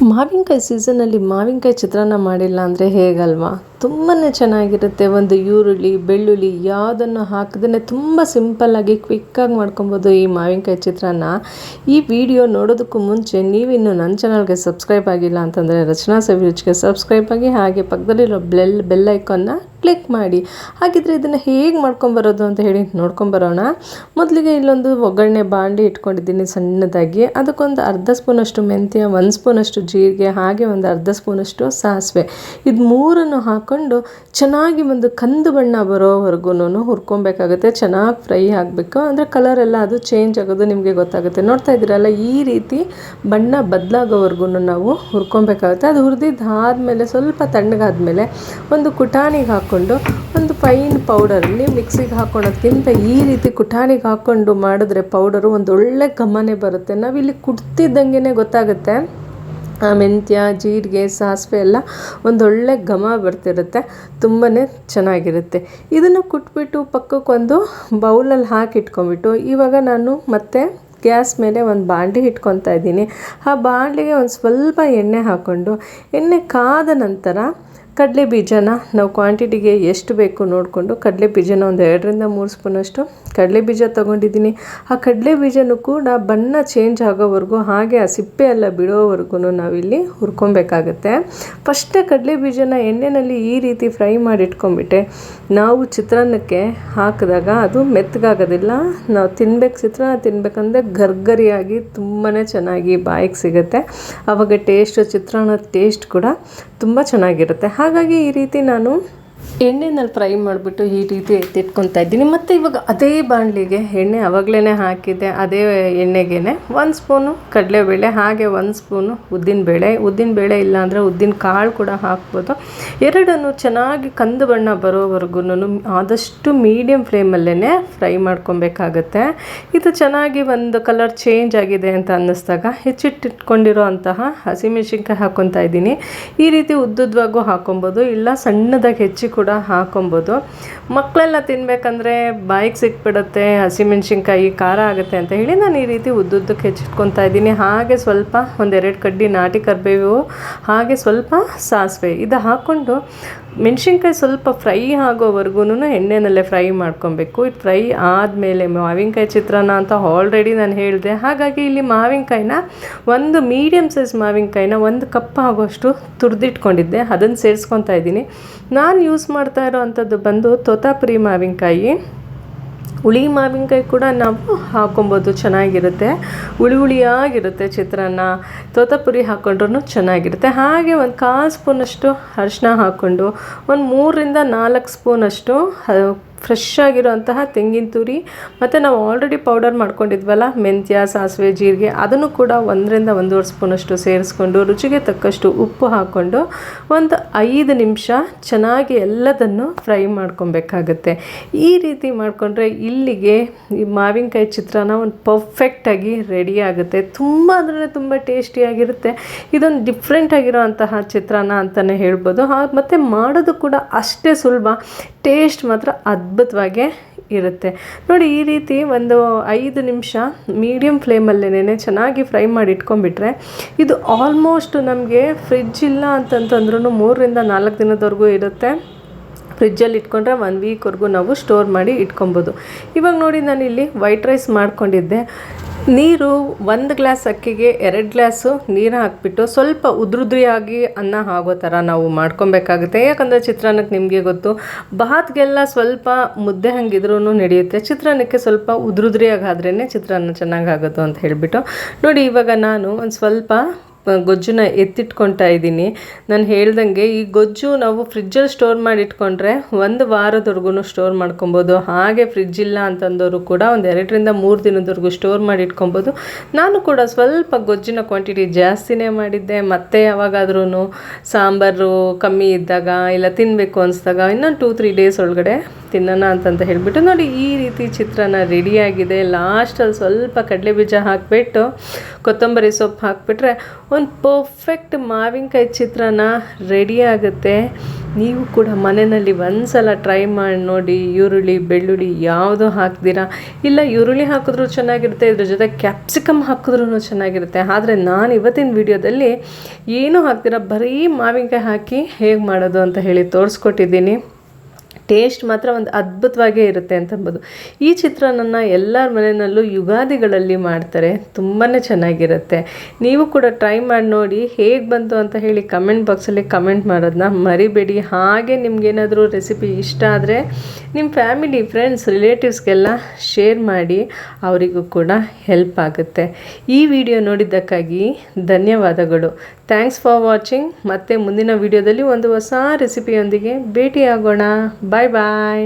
ಮಾವಿನಕಾಯಿ ಸೀಸನಲ್ಲಿ ಮಾವಿನಕಾಯಿ ಚಿತ್ರಾನ್ನ ಮಾಡಿಲ್ಲ ಅಂದರೆ ಹೇಗಲ್ವಾ? ತುಂಬಾ ಚೆನ್ನಾಗಿರುತ್ತೆ. ಒಂದು ಈರುಳ್ಳಿ ಬೆಳ್ಳುಳ್ಳಿ ಯಾವುದನ್ನು ಹಾಕದೇ ತುಂಬ ಸಿಂಪಲ್ಲಾಗಿ ಕ್ವಿಕ್ಕಾಗಿ ಮಾಡ್ಕೊಬೋದು ಈ ಮಾವಿನಕಾಯಿ ಚಿತ್ರಾನ್ನ. ಈ ವಿಡಿಯೋ ನೋಡೋದಕ್ಕೂ ಮುಂಚೆ ನೀವಿನ್ನು ನನ್ನ ಚಾನಲ್ಗೆ ಸಬ್ಸ್ಕ್ರೈಬ್ ಆಗಿಲ್ಲ ಅಂತಂದರೆ ರಚನಾ ಸವಿರುಚಿಗೆ ಸಬ್ಸ್ಕ್ರೈಬ್ ಆಗಿ, ಹಾಗೆ ಪಕ್ಕದಲ್ಲಿರೋ ಬೆಲ್ ಐಕಾನ್ನ ಕ್ಲಿಕ್ ಮಾಡಿ. ಹಾಗಿದ್ರೆ ಇದನ್ನು ಹೇಗೆ ಮಾಡ್ಕೊಂಬರೋದು ಅಂತ ಹೇಳಿ ನೋಡ್ಕೊಂಬರೋಣ. ಮೊದಲಿಗೆ ಇಲ್ಲೊಂದು ಒಗ್ಗರಣೆ ಬಾಣಲಿ ಇಟ್ಕೊಂಡಿದ್ದೀನಿ ಸಣ್ಣದಾಗಿ. ಅದಕ್ಕೊಂದು ಅರ್ಧ ಸ್ಪೂನಷ್ಟು ಮೆಂತ್ಯ, 1 ಸ್ಪೂನಷ್ಟು ಜೀರಿಗೆ, ಹಾಗೆ ಒಂದು ಅರ್ಧ ಸ್ಪೂನಷ್ಟು ಸಾಸಿವೆ, ಇದು ಮೂರನ್ನು ಹಾಕ್ಕೊಂಡು ಚೆನ್ನಾಗಿ ಒಂದು ಕಂದು ಬಣ್ಣ ಬರೋವರೆಗೂ ಹುರ್ಕೊಬೇಕಾಗುತ್ತೆ. ಚೆನ್ನಾಗಿ ಫ್ರೈ ಆಗಬೇಕು, ಅಂದರೆ ಕಲರೆಲ್ಲ ಅದು ಚೇಂಜ್ ಆಗೋದು ನಿಮಗೆ ಗೊತ್ತಾಗುತ್ತೆ. ನೋಡ್ತಾ ಇದ್ದೀರಲ್ಲ, ಈ ರೀತಿ ಬಣ್ಣ ಬದಲಾಗೋವರೆಗೂ ನಾವು ಹುರ್ಕೊಬೇಕಾಗುತ್ತೆ. ಅದು ಹುರಿದಿದ್ದಾದಮೇಲೆ ಸ್ವಲ್ಪ ತಣ್ಣಗಾದ್ಮೇಲೆ ಒಂದು ಕುಟಾಣಿಗೆ ಹಾಕ್ಕೊಂಡು ಒಂದು ಫೈನ್ ಪೌಡರಲ್ಲಿ ಮಿಕ್ಸಿಗೆ ಹಾಕ್ಕೊಳೋದ್ಕಿಂತ ಈ ರೀತಿ ಕುಟಾಣಿಗೆ ಹಾಕ್ಕೊಂಡು ಮಾಡಿದ್ರೆ ಪೌಡರು ಒಂದು ಒಳ್ಳೆ ಘಮನೆ ಬರುತ್ತೆ. ನಾವಿಲ್ಲಿ ಕುಟ್ತಿದ್ದಂಗೆ ಗೊತ್ತಾಗುತ್ತೆ ಆ ಮೆಂತ್ಯ, ಜೀರಿಗೆ, ಸಾಸಿವೆ ಎಲ್ಲ ಒಂದೊಳ್ಳೆ ಘಮ ಬರ್ತಿರುತ್ತೆ, ತುಂಬಾ ಚೆನ್ನಾಗಿರುತ್ತೆ. ಇದನ್ನು ಕುಟ್ಬಿಟ್ಟು ಪಕ್ಕಕ್ಕೊಂದು ಬೌಲಲ್ಲಿ ಹಾಕಿ ಇಟ್ಕೊಂಬಿಟ್ಟು ಇವಾಗ ನಾನು ಮತ್ತೆ ಗ್ಯಾಸ್ ಮೇಲೆ ಒಂದು ಬಾಣಲಿ ಇಟ್ಕೊತಾ ಇದ್ದೀನಿ. ಆ ಬಾಣಲಿಗೆ ಒಂದು ಸ್ವಲ್ಪ ಎಣ್ಣೆ ಹಾಕ್ಕೊಂಡು, ಎಣ್ಣೆ ಕಾದ ನಂತರ ಕಡಲೆ ಬೀಜನ ನಾವು ಕ್ವಾಂಟಿಟಿಗೆ ಎಷ್ಟು ಬೇಕು ನೋಡಿಕೊಂಡು ಕಡಲೆ ಬೀಜನ ಒಂದು 2-3 ಸ್ಪೂನಷ್ಟು ಕಡಲೆ ಬೀಜ ತೊಗೊಂಡಿದ್ದೀನಿ. ಆ ಕಡಲೆ ಬೀಜನೂ ಕೂಡ ಬಣ್ಣ ಚೇಂಜ್ ಆಗೋವರೆಗೂ, ಹಾಗೆ ಆ ಸಿಪ್ಪೆ ಎಲ್ಲ ಬಿಡೋವರೆಗೂ ನಾವಿಲ್ಲಿ ಹುರ್ಕೊಬೇಕಾಗತ್ತೆ. ಫಸ್ಟೇ ಕಡಲೆ ಬೀಜನ ಎಣ್ಣೆಯಲ್ಲಿ ಈ ರೀತಿ ಫ್ರೈ ಮಾಡಿ ಇಟ್ಕೊಂಡ್ಬಿಟ್ಟೆ ನಾವು ಚಿತ್ರಾನ್ನಕ್ಕೆ ಹಾಕಿದಾಗ ಅದು ಮೆತ್ತಗಾಗೋದಿಲ್ಲ. ನಾವು ಚಿತ್ರಾನ್ನ ತಿನ್ನಬೇಕಂದ್ರೆ ಗರ್ಗರಿಯಾಗಿ ತುಂಬಾ ಚೆನ್ನಾಗಿ ಬಾಯಿಗೆ ಸಿಗುತ್ತೆ. ಆವಾಗ ಚಿತ್ರಾನ್ನದ ಟೇಸ್ಟ್ ಕೂಡ ತುಂಬ ಚೆನ್ನಾಗಿರುತ್ತೆ. ಹಾಗಾಗಿ ಈ ರೀತಿ ನಾನು ಎಣ್ಣೆನಲ್ಲಿ ಫ್ರೈ ಮಾಡಿಬಿಟ್ಟು ಈ ರೀತಿ ಎತ್ತಿಟ್ಕೊತಾ ಇದ್ದೀನಿ. ಮತ್ತು ಇವಾಗ ಅದೇ ಬಾಣಲಿಗೆ ಎಣ್ಣೆ ಆವಾಗಲೇ ಹಾಕಿದ್ದೆ, ಅದೇ ಎಣ್ಣೆಗೆ 1 ಸ್ಪೂನು ಕಡಲೆಬೇಳೆ, ಹಾಗೆ 1 ಸ್ಪೂನು ಉದ್ದಿನಬೇಳೆ ಇಲ್ಲಾಂದರೆ ಉದ್ದಿನ ಕಾಳು ಕೂಡ ಹಾಕ್ಬೋದು. ಎರಡನ್ನು ಚೆನ್ನಾಗಿ ಕಂದು ಬಣ್ಣ ಬರೋವರೆಗೂ ಆದಷ್ಟು ಮೀಡಿಯಮ್ ಫ್ಲೇಮಲ್ಲೇ ಫ್ರೈ ಮಾಡ್ಕೊಬೇಕಾಗತ್ತೆ. ಇದು ಚೆನ್ನಾಗಿ ಒಂದು ಕಲರ್ ಚೇಂಜ್ ಆಗಿದೆ ಅಂತ ಅನ್ನಿಸ್ದಾಗ ಹೆಚ್ಚಿಟ್ಟಿಟ್ಕೊಂಡಿರೋ ಅಂತಹ ಹಸಿಮೆಣಸಿನ್ಕಾಯಿ ಹಾಕ್ಕೊತಾ ಇದ್ದೀನಿ. ಈ ರೀತಿ ಉದ್ದುದ್ವಾಗೂ ಹಾಕ್ಕೊಬೋದು, ಇಲ್ಲ ಸಣ್ಣದಾಗಿ ಹೆಚ್ಚಿ ಕೂಡ ಹಾಕೊಬೋದು. ಮಕ್ಕಳೆಲ್ಲ ತಿನ್ನಬೇಕಂದ್ರೆ ಬಾಯಿಗೆ ಸಿಕ್ಬಿಡುತ್ತೆ, ಹಸಿಮೆಣ್ಸಿನ್ಕಾಯಿ ಖಾರ ಆಗುತ್ತೆ ಅಂತ ಹೇಳಿ ನಾನು ಈ ರೀತಿ ಉದ್ದುದ್ದಕ್ಕೆ ಹೆಚ್ಚಿಟ್ಕೊತಾ ಇದ್ದೀನಿ. ಹಾಗೆ ಸ್ವಲ್ಪ 1-2 ಕಡ್ಡಿ ನಾಟಿ ಕರಿಬೇವು, ಹಾಗೆ ಸ್ವಲ್ಪ ಸಾಸಿವೆ, ಇದು ಹಾಕ್ಕೊಂಡು ಮೆಣಸಿನ್ಕಾಯಿ ಸ್ವಲ್ಪ ಫ್ರೈ ಆಗೋವರೆಗೂ ಎಣ್ಣೆನಲ್ಲೇ ಫ್ರೈ ಮಾಡ್ಕೊಬೇಕು. ಇದು ಫ್ರೈ ಆದಮೇಲೆ ಮಾವಿನಕಾಯಿ ಚಿತ್ರಾನ್ನ ಅಂತ ಆಲ್ರೆಡಿ ನಾನು ಹೇಳಿದೆ. ಹಾಗಾಗಿ ಇಲ್ಲಿ ಮಾವಿನಕಾಯಿನ ಒಂದು ಮೀಡಿಯಮ್ ಸೈಜ್ ಮಾವಿನಕಾಯಿನ 1 ಕಪ್ ಆಗೋಷ್ಟು ತುರಿದಿಟ್ಕೊಂಡಿದ್ದೆ, ಅದನ್ನು ಸೇರಿಸ್ಕೊತಾ ಇದ್ದೀನಿ. ನಾನು ಯೂಸ್ ಮಾಡ್ತಾ ಇರೋ ಅಂಥದ್ದು ಬಂದು ತೋತಾಪುರಿ ಮಾವಿನಕಾಯಿ. ಹುಳಿ ಮಾವಿನಕಾಯಿ ಕೂಡ ನಾವು ಹಾಕೊಬೋದು, ಚೆನ್ನಾಗಿರುತ್ತೆ, ಹುಳಿಯಾಗಿರುತ್ತೆ ಚಿತ್ರಾನ್ನ. ತೋತಾಪುರಿ ಹಾಕ್ಕೊಂಡ್ರೂ ಚೆನ್ನಾಗಿರುತ್ತೆ. ಹಾಗೆ 1/4 ಸ್ಪೂನಷ್ಟು ಅರಿಶಿನ ಹಾಕ್ಕೊಂಡು 3-4 ಸ್ಪೂನಷ್ಟು ಫ್ರೆಶ್ ಆಗಿರೋಂತಹ ತೆಂಗಿನ ತುರಿ, ಮತ್ತು ನಾವು ಆಲ್ರೆಡಿ ಪೌಡರ್ ಮಾಡ್ಕೊಂಡಿದ್ವಲ್ಲ ಮೆಂತ್ಯ, ಸಾಸಿವೆ, ಜೀರಿಗೆ, ಅದನ್ನು ಕೂಡ 1-1.5 ಸ್ಪೂನಷ್ಟು ಸೇರಿಸ್ಕೊಂಡು ರುಚಿಗೆ ತಕ್ಕಷ್ಟು ಉಪ್ಪು ಹಾಕ್ಕೊಂಡು ಒಂದು 5 ನಿಮಿಷ ಚೆನ್ನಾಗಿ ಎಲ್ಲದನ್ನು ಫ್ರೈ ಮಾಡ್ಕೊಬೇಕಾಗತ್ತೆ. ಈ ರೀತಿ ಮಾಡಿಕೊಂಡ್ರೆ ಇಲ್ಲಿಗೆ ಈ ಮಾವಿನಕಾಯಿ ಚಿತ್ರಾನ್ನ ಒಂದು ಪರ್ಫೆಕ್ಟಾಗಿ ರೆಡಿ ಆಗುತ್ತೆ. ತುಂಬ ಅಂದರೆ ತುಂಬ ಟೇಸ್ಟಿಯಾಗಿರುತ್ತೆ. ಇದೊಂದು ಡಿಫ್ರೆಂಟ್ ಆಗಿರೋ ಅಂತಹ ಚಿತ್ರಾನ್ನ ಅಂತಲೇ ಹೇಳ್ಬೋದು. ಮತ್ತು ಮಾಡೋದು ಕೂಡ ಅಷ್ಟೇ ಸುಲಭ, ಟೇಸ್ಟ್ ಮಾತ್ರ ಅದ್ಭುತವಾಗೇ ಇರುತ್ತೆ. ನೋಡಿ, ಈ ರೀತಿ ಒಂದು 5 ನಿಮಿಷ ಮೀಡಿಯಮ್ ಫ್ಲೇಮಲ್ಲೇ ಚೆನ್ನಾಗಿ ಫ್ರೈ ಮಾಡಿ ಇಟ್ಕೊಂಡ್ಬಿಟ್ರೆ ಇದು ಆಲ್ಮೋಸ್ಟ್ ನಮಗೆ ಫ್ರಿಡ್ಜ್ ಇಲ್ಲ ಅಂತಂತಂದ್ರೂ 3-4 ದಿನದವರೆಗೂ ಇರುತ್ತೆ. ಫ್ರಿಜ್ಜಲ್ಲಿ ಇಟ್ಕೊಂಡ್ರೆ 1 ವೀಕ್ವರೆಗೂ ನಾವು ಸ್ಟೋರ್ ಮಾಡಿ ಇಟ್ಕೊಬೋದು. ಇವಾಗ ನೋಡಿ, ನಾನಿಲ್ಲಿ ವೈಟ್ ರೈಸ್ ಮಾಡ್ಕೊಂಡಿದ್ದೆ. ನೀರು 1 ಗ್ಲಾಸ್ ಅಕ್ಕಿಗೆ 2 ಗ್ಲಾಸು ನೀರು ಹಾಕಿಬಿಟ್ಟು ಸ್ವಲ್ಪ ಉದ್ರುದ್ರಿಯಾಗಿ ಅನ್ನ ಆಗೋ ಥರ ನಾವು ಮಾಡ್ಕೊಬೇಕಾಗುತ್ತೆ. ಯಾಕಂದರೆ ಚಿತ್ರಾನ್ನಕ್ಕೆ ನಿಮಗೆ ಗೊತ್ತು, ಭಾತ್ಗೆಲ್ಲ ಸ್ವಲ್ಪ ಮುದ್ದೆ ಹಂಗಿದ್ರೂ ನಡೆಯುತ್ತೆ, ಚಿತ್ರಾನ್ನಕ್ಕೆ ಸ್ವಲ್ಪ ಉದ್ರುದ್ರಿಯಾಗಿ ಆದ್ರೇ ಚಿತ್ರಾನ್ನ ಚೆನ್ನಾಗಾಗೋದು ಅಂತ ಹೇಳಿಬಿಟ್ಟು ನೋಡಿ, ಇವಾಗ ನಾನು ಒಂದು ಸ್ವಲ್ಪ ಗೊಜ್ಜನ್ನ ಎತ್ತಿಟ್ಕೊತಾ ಇದ್ದೀನಿ. ನಾನು ಹೇಳ್ದಂಗೆ ಈ ಗೊಜ್ಜು ನಾವು ಫ್ರಿಜ್ಜಲ್ಲಿ ಸ್ಟೋರ್ ಮಾಡಿ ಇಟ್ಕೊಂಡ್ರೆ 1 ವಾರದವರೆಗೂ ಸ್ಟೋರ್ ಮಾಡ್ಕೊಬೋದು. ಹಾಗೆ ಫ್ರಿಜ್ ಇಲ್ಲ ಅಂತಂದವರು ಕೂಡ ಒಂದು 2-3 ದಿನದವರೆಗೂ ಸ್ಟೋರ್ ಮಾಡಿ ಇಟ್ಕೊಬೋದು. ನಾನು ಕೂಡ ಸ್ವಲ್ಪ ಗೊಜ್ಜಿನ ಕ್ವಾಂಟಿಟಿ ಜಾಸ್ತಿನೇ ಮಾಡಿದ್ದೆ. ಮತ್ತು ಯಾವಾಗಾದ್ರೂ ಸಾಂಬಾರು ಕಮ್ಮಿ ಇದ್ದಾಗ, ಇಲ್ಲ ತಿನ್ನಬೇಕು ಅನಿಸ್ದಾಗ ಇನ್ನೊಂದು 2-3 ಡೇಸ್ ಒಳಗಡೆ ತಿನ್ನೋಣ ಅಂತಂತ ಹೇಳಿಬಿಟ್ಟು ನೋಡಿ, ಈ ರೀತಿ ಚಿತ್ರಾನ್ನ ರೆಡಿಯಾಗಿದೆ. ಲಾಸ್ಟಲ್ಲಿ ಸ್ವಲ್ಪ ಕಡಲೆ ಬೀಜ ಹಾಕಿಬಿಟ್ಟು ಕೊತ್ತಂಬರಿ ಸೊಪ್ಪು ಹಾಕಿಬಿಟ್ರೆ ಒಂದು ಪರ್ಫೆಕ್ಟ್ ಮಾವಿನಕಾಯಿ ಚಿತ್ರಾನ್ನ ರೆಡಿ ಆಗುತ್ತೆ. ನೀವು ಕೂಡ ಮನೆಯಲ್ಲಿ ಒಂದು ಸಲ ಟ್ರೈ ಮಾಡಿ ನೋಡಿ. ಈರುಳ್ಳಿ ಬೆಳ್ಳುಳ್ಳಿ ಯಾವುದೂ ಹಾಕ್ದಿರಾ, ಇಲ್ಲ ಈರುಳ್ಳಿ ಹಾಕಿದ್ರೂ ಚೆನ್ನಾಗಿರುತ್ತೆ, ಇದ್ರ ಜೊತೆ ಕ್ಯಾಪ್ಸಿಕಮ್ ಹಾಕಿದ್ರೂ ಚೆನ್ನಾಗಿರುತ್ತೆ. ಆದರೆ ನಾನು ಇವತ್ತಿನ ವಿಡಿಯೋದಲ್ಲಿ ಏನೂ ಹಾಕ್ದಿರಾ ಬರೀ ಮಾವಿನಕಾಯಿ ಹಾಕಿ ಹೇಗೆ ಮಾಡೋದು ಅಂತ ಹೇಳಿ ತೋರಿಸ್ಕೊಟ್ಟಿದ್ದೀನಿ. ಟೇಸ್ಟ್ ಮಾತ್ರ ಒಂದು ಅದ್ಭುತವಾಗೇ ಇರುತ್ತೆ ಅಂತ ಅನ್ಬೋದು. ಈ ಚಿತ್ರಾನ್ನ ಎಲ್ಲರ ಮನೆಯಲ್ಲೂ ಯುಗಾದಿಗಳಲ್ಲಿ ಮಾಡ್ತಾರೆ, ತುಂಬಾ ಚೆನ್ನಾಗಿರುತ್ತೆ. ನೀವು ಕೂಡ ಟ್ರೈ ಮಾಡಿ ನೋಡಿ, ಹೇಗೆ ಬಂತು ಅಂತ ಹೇಳಿ ಕಮೆಂಟ್ ಬಾಕ್ಸಲ್ಲಿ ಕಮೆಂಟ್ ಮಾಡೋದನ್ನ ಮರಿಬೇಡಿ. ಹಾಗೆ ನಿಮ್ಗೇನಾದರೂ ರೆಸಿಪಿ ಇಷ್ಟ ಆದರೆ ನಿಮ್ಮ ಫ್ಯಾಮಿಲಿ ಫ್ರೆಂಡ್ಸ್ ರಿಲೇಟಿವ್ಸ್ಗೆಲ್ಲ ಶೇರ್ ಮಾಡಿ, ಅವರಿಗೂ ಕೂಡ ಹೆಲ್ಪ್ ಆಗುತ್ತೆ. ಈ ವಿಡಿಯೋ ನೋಡಿದ್ದಕ್ಕಾಗಿ ಧನ್ಯವಾದಗಳು. Thanks for watching. ಮತ್ತೆ ಮುಂದಿನ ವಿಡಿಯೋದಲ್ಲಿ ಒಂದು ಹೊಸ ರೆಸಿಪಿಯೊಂದಿಗೆ ಭೇಟಿಯಾಗೋಣ. ಬಾಯ್ ಬಾಯ್.